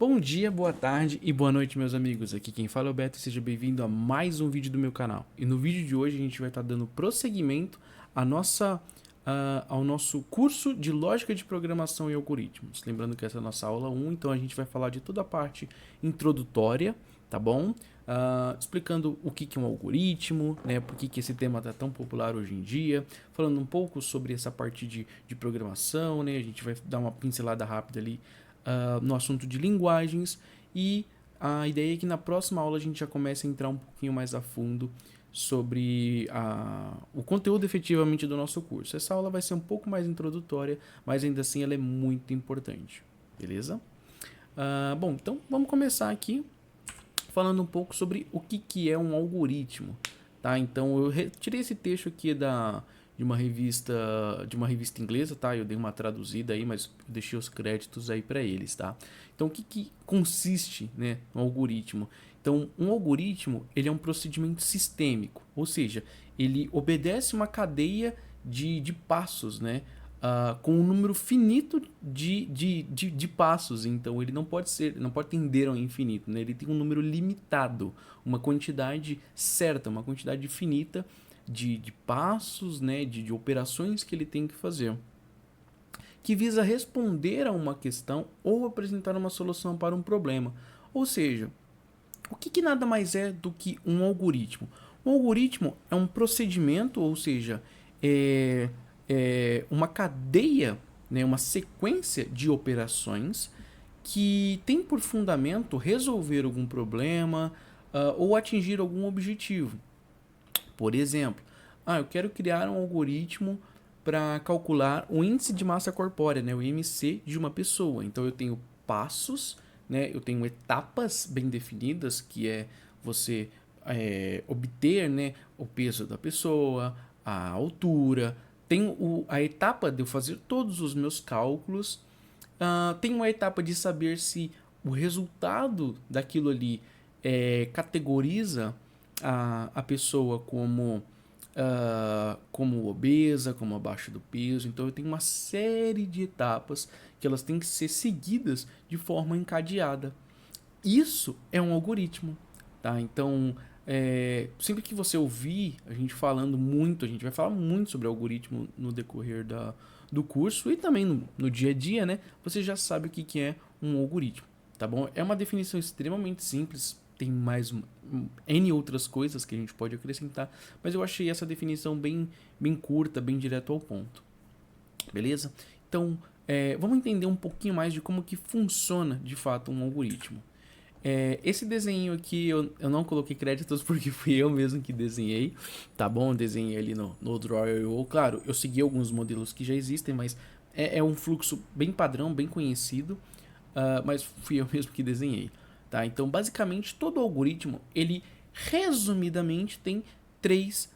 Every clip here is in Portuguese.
Bom dia, boa tarde e boa noite, meus amigos. Aqui quem fala é o Beto e seja bem-vindo a mais um vídeo do meu canal. E no vídeo de hoje a gente vai estar dando prosseguimento ao nosso curso de Lógica de Programação e Algoritmos. Lembrando que essa é a nossa aula 1, então a gente vai falar de toda a parte introdutória, tá bom? Explicando o que é um algoritmo, né? Por que esse tema está tão popular hoje em dia, falando um pouco sobre essa parte de programação, né? A gente vai dar uma pincelada rápida ali no assunto de linguagens, e a ideia é que na próxima aula a gente já comece a entrar um pouquinho mais a fundo sobre o conteúdo efetivamente do nosso curso. Essa aula vai ser um pouco mais introdutória, mas ainda assim ela é muito importante, beleza? Bom, então vamos começar aqui falando um pouco sobre o que é um algoritmo, tá? Então eu retirei esse texto aqui de uma revista inglesa, tá? Eu dei uma traduzida aí, mas eu deixei os créditos aí para eles, tá? Então o que consiste, né, um algoritmo? Então um algoritmo, ele é um procedimento sistêmico, ou seja, ele obedece uma cadeia de passos, né? Com um número finito de passos. Então ele não pode tender ao infinito, né? Ele tem um número limitado, uma quantidade certa, uma quantidade finita de passos, né? De operações que ele tem que fazer, que visa responder a uma questão ou apresentar uma solução para um problema. Ou seja, o que nada mais é do que um algoritmo? Um algoritmo é um procedimento, ou seja, uma cadeia, né, uma sequência de operações que tem por fundamento resolver algum problema ou atingir algum objetivo. Por exemplo, eu quero criar um algoritmo para calcular o índice de massa corpórea, né, o IMC de uma pessoa. Então eu tenho passos, né, eu tenho etapas bem definidas, que é você obter, né, o peso da pessoa, a altura. Tem a etapa de eu fazer todos os meus cálculos. Tem uma etapa de saber se o resultado daquilo ali categoriza a pessoa como obesa, como abaixo do peso. Então eu tenho uma série de etapas que elas têm que ser seguidas de forma encadeada. Isso é um algoritmo, tá? Então, sempre que você ouvir a gente falando muito, a gente vai falar muito sobre algoritmo no decorrer do curso e também no dia a dia, né? Você já sabe o que é um algoritmo, tá bom? É uma definição extremamente simples, tem mais N outras coisas que a gente pode acrescentar, mas eu achei essa definição bem curta, bem direto ao ponto, beleza? Então, vamos entender um pouquinho mais de como que funciona de fato um algoritmo. Esse desenho aqui eu não coloquei créditos porque fui eu mesmo que desenhei, tá bom? Eu desenhei ali no Draw.io. Claro, eu segui alguns modelos que já existem, mas é um fluxo bem padrão, bem conhecido, mas fui eu mesmo que desenhei, tá? Então, basicamente, todo algoritmo, ele resumidamente tem três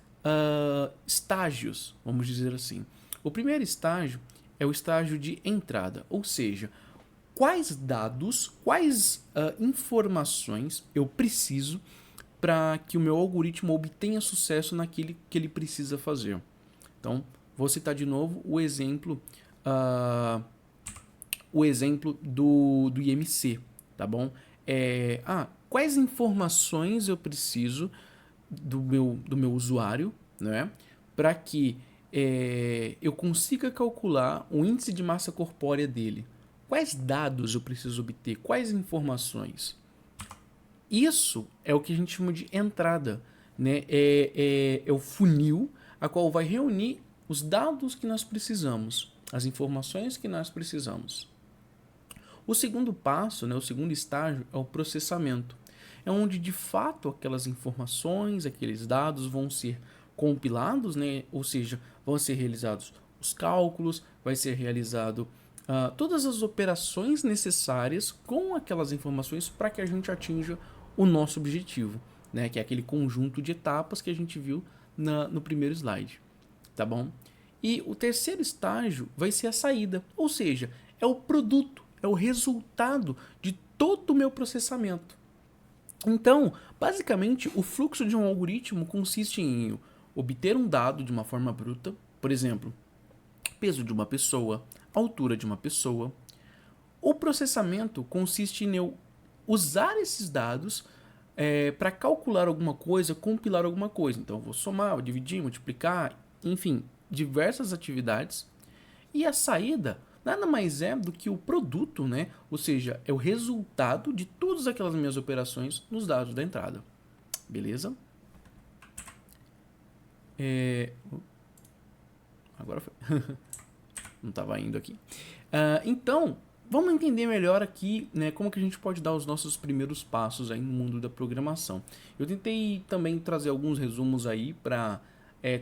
estágios, vamos dizer assim. O primeiro estágio é o estágio de entrada, ou seja, quais dados, quais informações eu preciso para que o meu algoritmo obtenha sucesso naquilo que ele precisa fazer. Então, vou citar de novo o exemplo do IMC, tá bom? Quais informações eu preciso do meu usuário, né, para que eu consiga calcular o índice de massa corpórea dele? Quais dados eu preciso obter? Quais informações? Isso é o que a gente chama de entrada, né? É o funil a qual vai reunir os dados que nós precisamos, as informações que nós precisamos. O segundo passo, né, o segundo estágio, é o processamento. É onde de fato aquelas informações, aqueles dados vão ser compilados, né, ou seja, vão ser realizados os cálculos, vai ser realizado todas as operações necessárias com aquelas informações para que a gente atinja o nosso objetivo, né, que é aquele conjunto de etapas que a gente viu no primeiro slide, tá bom? E o terceiro estágio vai ser a saída, ou seja, é o produto, é o resultado de todo o meu processamento. Então, basicamente, o fluxo de um algoritmo consiste em obter um dado de uma forma bruta, por exemplo, peso de uma pessoa, altura de uma pessoa, O processamento consiste em eu usar esses dados para calcular alguma coisa, compilar alguma coisa. Então, eu vou somar, vou dividir, multiplicar, enfim, diversas atividades. E a saída nada mais é do que o produto, né? Ou seja, é o resultado de todas aquelas minhas operações nos dados da entrada. Beleza? Agora foi. Não estava indo aqui. Então, vamos entender melhor aqui, né, como que a gente pode dar os nossos primeiros passos aí no mundo da programação. Eu tentei também trazer alguns resumos aí para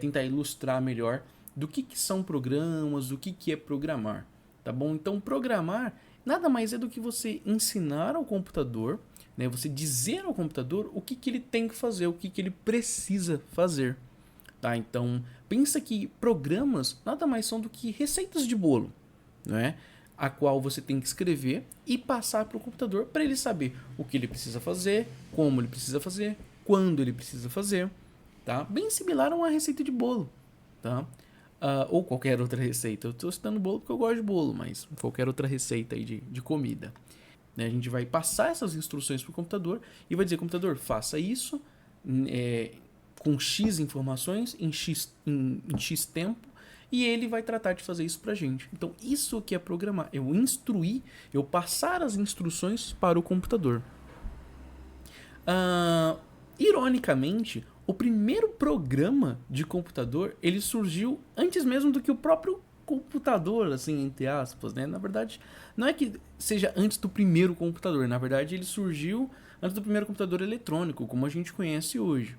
tentar ilustrar melhor do que são programas, do que é programar, tá bom? Então, programar nada mais é do que você ensinar ao computador, né, você dizer ao computador o que ele tem que fazer, o que ele precisa fazer. Tá? Então, pensa que programas nada mais são do que receitas de bolo, né? A qual você tem que escrever e passar para o computador para ele saber o que ele precisa fazer, como ele precisa fazer, quando ele precisa fazer, tá? Bem similar a uma receita de bolo, tá? Ou qualquer outra receita. Eu estou citando bolo porque eu gosto de bolo, mas qualquer outra receita aí de comida. Né? A gente vai passar essas instruções para o computador e vai dizer, computador, faça isso, com X informações em X tempo, e ele vai tratar de fazer isso pra gente. Então, isso que é programar. Eu instruir, eu passar as instruções para o computador. Ironicamente, o primeiro programa de computador, ele surgiu antes mesmo do que o próprio computador, assim, entre aspas, né? Na verdade, não é que seja antes do primeiro computador. Na verdade, ele surgiu antes do primeiro computador eletrônico, como a gente conhece hoje.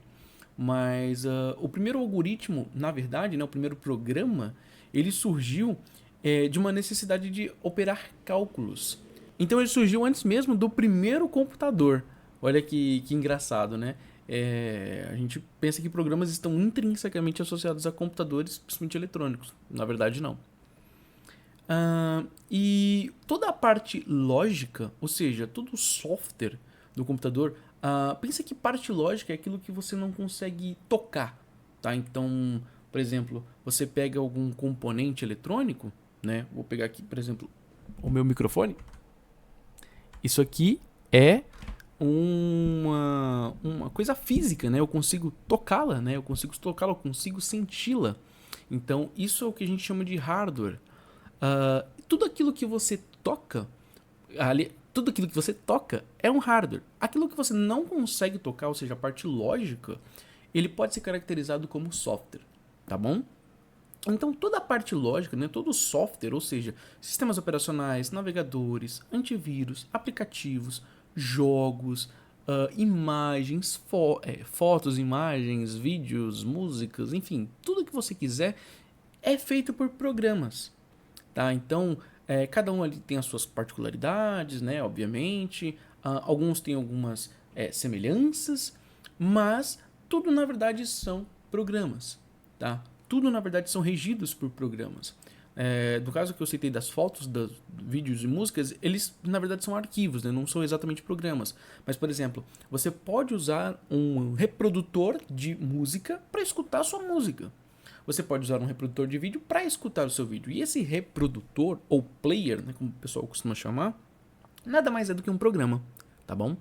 Mas o primeiro algoritmo, na verdade, né, o primeiro programa, ele surgiu de uma necessidade de operar cálculos. Então ele surgiu antes mesmo do primeiro computador. Olha que engraçado, né? A gente pensa que programas estão intrinsecamente associados a computadores, principalmente eletrônicos. Na verdade, não. E toda a parte lógica, ou seja, todo o software do computador, pensa que parte lógica é aquilo que você não consegue tocar, tá? Então, por exemplo, você pega algum componente eletrônico, né? Vou pegar aqui, por exemplo, o meu microfone. Isso aqui é uma coisa física, né? Eu consigo tocá-la, né? Eu consigo senti-la. Então, isso é o que a gente chama de hardware. Tudo aquilo que você toca, tudo aquilo que você toca é um hardware. Aquilo que você não consegue tocar, ou seja, a parte lógica, ele pode ser caracterizado como software, tá bom? Então toda a parte lógica, né, todo o software, ou seja, sistemas operacionais, navegadores, antivírus, aplicativos, jogos, imagens, fotos, imagens, vídeos, músicas, enfim, tudo que você quiser é feito por programas, tá? Então cada um ali tem as suas particularidades, né? Obviamente, alguns têm algumas semelhanças, mas tudo na verdade são programas, tá? Tudo na verdade são regidos por programas. Do caso que eu citei das fotos, dos vídeos e músicas, eles na verdade são arquivos, né? Não são exatamente programas. Mas, por exemplo, você pode usar um reprodutor de música para escutar a sua música. Você pode usar um reprodutor de vídeo para escutar o seu vídeo. E esse reprodutor, ou player, né, como o pessoal costuma chamar, nada mais é do que um programa, tá bom?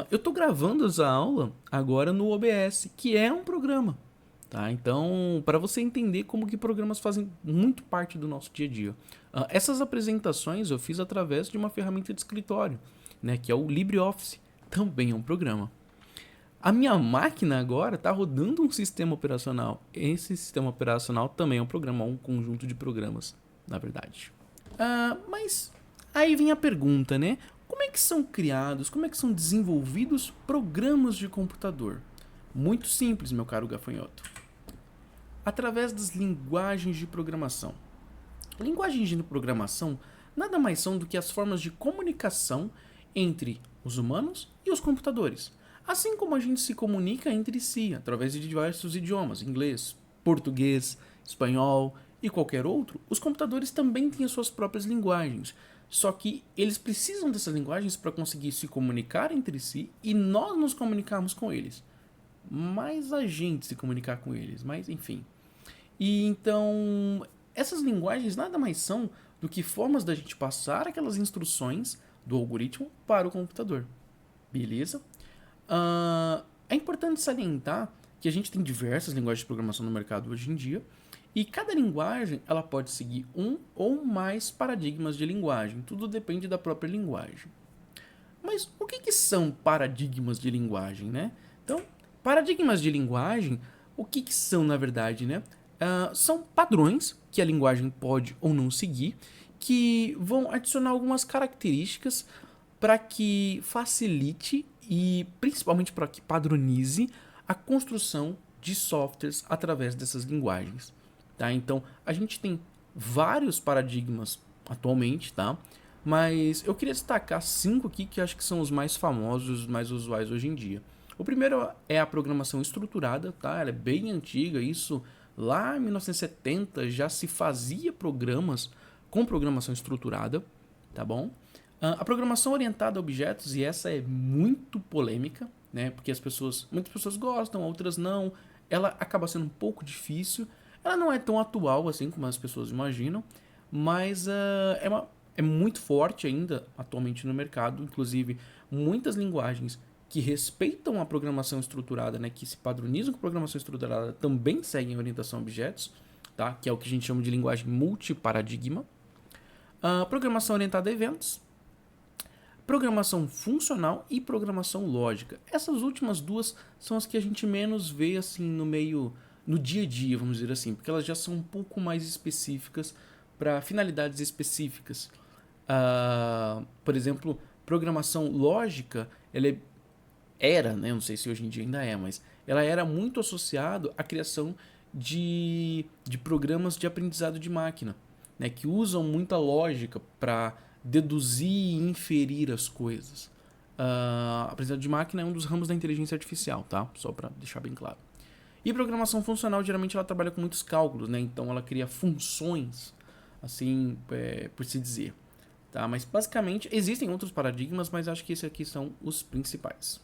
Eu estou gravando essa aula agora no OBS, que é um programa, tá? Então, para você entender como que programas fazem muito parte do nosso dia a dia. Essas apresentações eu fiz através de uma ferramenta de escritório, né, que é o LibreOffice, também é um programa. A minha máquina agora está rodando um sistema operacional. Esse sistema operacional também é um programa, um conjunto de programas, na verdade. Mas aí vem a pergunta, né? Como é que são criados, como é que são desenvolvidos programas de computador? Muito simples, meu caro gafanhoto. Através das linguagens de programação. Linguagens de programação nada mais são do que as formas de comunicação entre os humanos e os computadores. Assim como a gente se comunica entre si, através de diversos idiomas, inglês, português, espanhol e qualquer outro, os computadores também têm as suas próprias linguagens. Só que eles precisam dessas linguagens para conseguir se comunicar entre si e nós nos comunicarmos com eles. Mais a gente se comunicar com eles, mas enfim. E então, essas linguagens nada mais são do que formas da gente passar aquelas instruções do algoritmo para o computador. Beleza? É importante salientar que a gente tem diversas linguagens de programação no mercado hoje em dia, e cada linguagem ela pode seguir um ou mais paradigmas de linguagem. Tudo depende da própria linguagem. Mas o que são paradigmas de linguagem, né? Então, paradigmas de linguagem, o que são na verdade, né? São padrões que a linguagem pode ou não seguir, que vão adicionar algumas características para que facilite e principalmente para que padronize a construção de softwares através dessas linguagens. Tá? Então, a gente tem vários paradigmas atualmente, tá? Mas eu queria destacar 5 aqui que acho que são os mais famosos, os mais usuais hoje em dia. O primeiro é a programação estruturada, tá? Ela é bem antiga, isso lá em 1970 já se fazia programas com programação estruturada, tá bom? A programação orientada a objetos, e essa é muito polêmica, né? Porque muitas pessoas gostam, outras não. Ela acaba sendo um pouco difícil. Ela não é tão atual assim como as pessoas imaginam, mas é muito forte ainda atualmente no mercado. Inclusive, muitas linguagens que respeitam a programação estruturada, né, que se padronizam com programação estruturada, também seguem a orientação a objetos, tá? Que é o que a gente chama de linguagem multiparadigma. Programação orientada a eventos, programação funcional e programação lógica. Essas últimas duas são as que a gente menos vê assim no dia a dia, vamos dizer assim, porque elas já são um pouco mais específicas para finalidades específicas. Por exemplo, programação lógica, era, né, não sei se hoje em dia ainda é, mas ela era muito associada à criação de programas de aprendizado de máquina, né, que usam muita lógica para deduzir e inferir as coisas. Aprendizado de máquina é um dos ramos da inteligência artificial, tá? Só para deixar bem claro. E programação funcional, geralmente ela trabalha com muitos cálculos, né? Então ela cria funções, assim, por se dizer. Tá? Mas basicamente existem outros paradigmas, mas acho que esses aqui são os principais.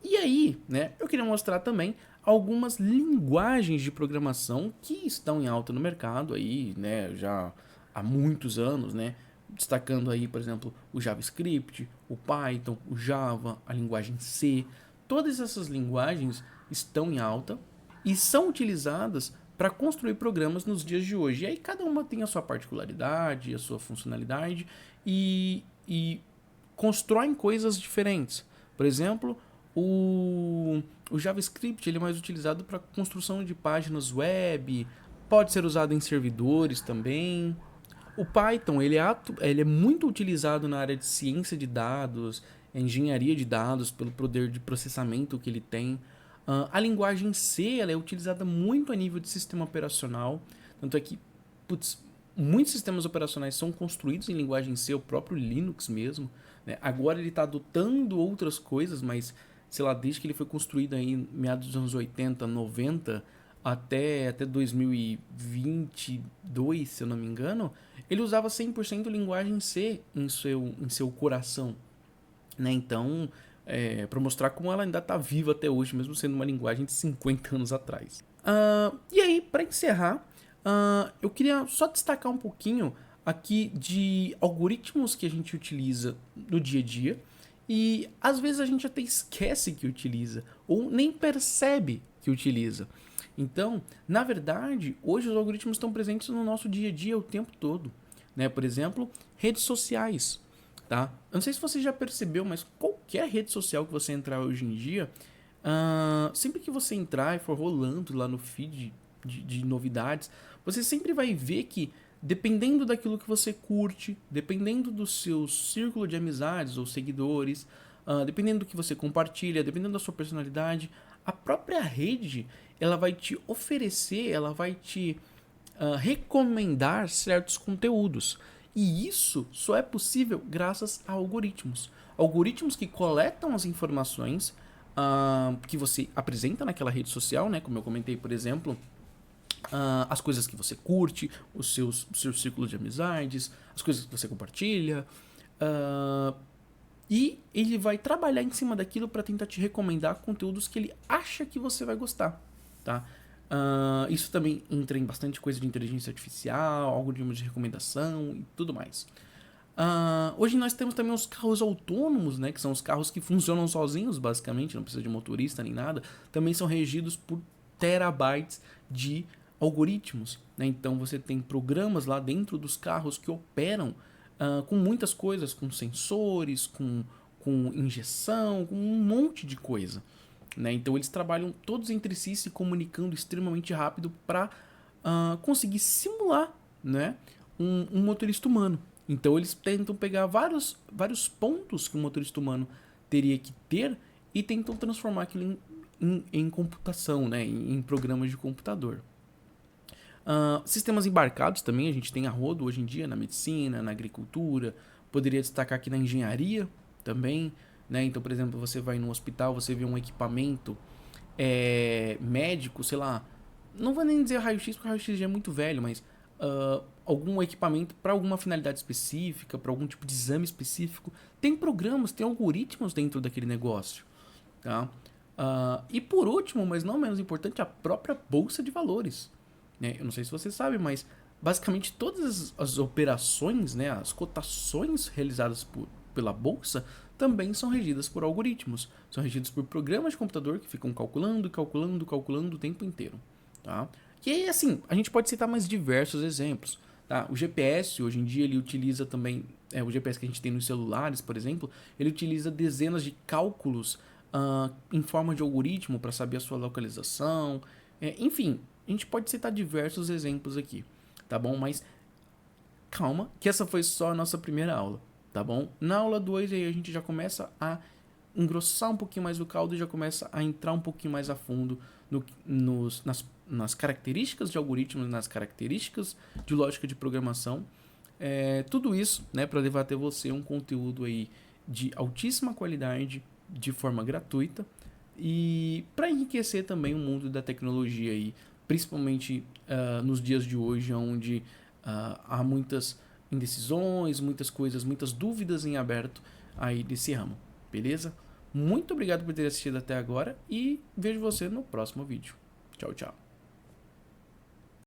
E aí, né, eu queria mostrar também algumas linguagens de programação que estão em alta no mercado aí, né, já há muitos anos, né, destacando aí, por exemplo, o JavaScript, o Python, o Java, a linguagem C. Todas essas linguagens estão em alta e são utilizadas para construir programas nos dias de hoje. E aí cada uma tem a sua particularidade, a sua funcionalidade e constroem coisas diferentes. Por exemplo, o JavaScript ele é mais utilizado para construção de páginas web, pode ser usado em servidores também. O Python ele é muito utilizado na área de ciência de dados, engenharia de dados, pelo poder de processamento que ele tem. A linguagem C ela é utilizada muito a nível de sistema operacional, tanto é que muitos sistemas operacionais são construídos em linguagem C, o próprio Linux mesmo, né? Agora ele está adotando outras coisas, mas sei lá, desde que ele foi construído aí em meados dos anos 80, 90 até 2022, se eu não me engano, ele usava 100% linguagem C em seu coração, né? Então, para mostrar como ela ainda está viva até hoje, mesmo sendo uma linguagem de 50 anos atrás. E aí, para encerrar, eu queria só destacar um pouquinho aqui de algoritmos que a gente utiliza no dia a dia e às vezes a gente até esquece que utiliza ou nem percebe que utiliza. Então, na verdade, hoje os algoritmos estão presentes no nosso dia a dia o tempo todo, né? Por exemplo, redes sociais, tá? Eu não sei se você já percebeu, mas qualquer rede social que você entrar hoje em dia, sempre que você entrar e for rolando lá no feed de novidades, você sempre vai ver que, dependendo daquilo que você curte, dependendo do seu círculo de amizades ou seguidores, dependendo do que você compartilha, dependendo da sua personalidade, a própria rede ela vai te oferecer, ela vai te recomendar certos conteúdos. E isso só é possível graças a algoritmos. Algoritmos que coletam as informações que você apresenta naquela rede social, né? Como eu comentei, por exemplo, as coisas que você curte, o seu círculo de amizades, as coisas que você compartilha. E ele vai trabalhar em cima daquilo para tentar te recomendar conteúdos que ele acha que você vai gostar. Tá? Isso também entra em bastante coisa de inteligência artificial, algoritmos de recomendação e tudo mais. Hoje nós temos também os carros autônomos, né, que são os carros que funcionam sozinhos, basicamente, não precisa de motorista nem nada. Também são regidos por terabytes de algoritmos, né? Então você tem programas lá dentro dos carros que operam com muitas coisas, com sensores, com injeção, com um monte de coisa, né? Então eles trabalham todos entre si, se comunicando extremamente rápido para conseguir simular, né, um motorista humano. Então eles tentam pegar vários pontos que um motorista humano teria que ter e tentam transformar aquilo em computação, né, em programas de computador. Sistemas embarcados também, a gente tem a rodo hoje em dia na medicina, na agricultura, poderia destacar aqui na engenharia também, né? Então, por exemplo, você vai no hospital, você vê um equipamento médico, sei lá, não vou nem dizer raio-x, porque o raio-x já é muito velho, mas algum equipamento para alguma finalidade específica, para algum tipo de exame específico, tem programas, tem algoritmos dentro daquele negócio, tá? E por último, mas não menos importante, a própria bolsa de valores, né? Eu não sei se você sabe, mas basicamente todas as operações, né, as cotações realizadas pela bolsa também são regidas por algoritmos, são regidas por programas de computador que ficam calculando o tempo inteiro, tá? E aí, assim, a gente pode citar mais diversos exemplos, tá? O GPS, hoje em dia, ele utiliza também, o GPS que a gente tem nos celulares, por exemplo, ele utiliza dezenas de cálculos em forma de algoritmo para saber a sua localização, enfim, a gente pode citar diversos exemplos aqui, tá bom? Mas calma, que essa foi só a nossa primeira aula, tá bom? Na aula 2 aí a gente já começa a engrossar um pouquinho mais o caldo e já começa a entrar um pouquinho mais a fundo nas características de algoritmos, nas características de lógica de programação. Tudo isso, né, para levar até você um conteúdo aí de altíssima qualidade, de forma gratuita e para enriquecer também o mundo da tecnologia aí, principalmente nos dias de hoje, onde há muitas indecisões, muitas coisas, muitas dúvidas em aberto aí desse ramo, beleza? Muito obrigado por ter assistido até agora e vejo você no próximo vídeo. Tchau, tchau.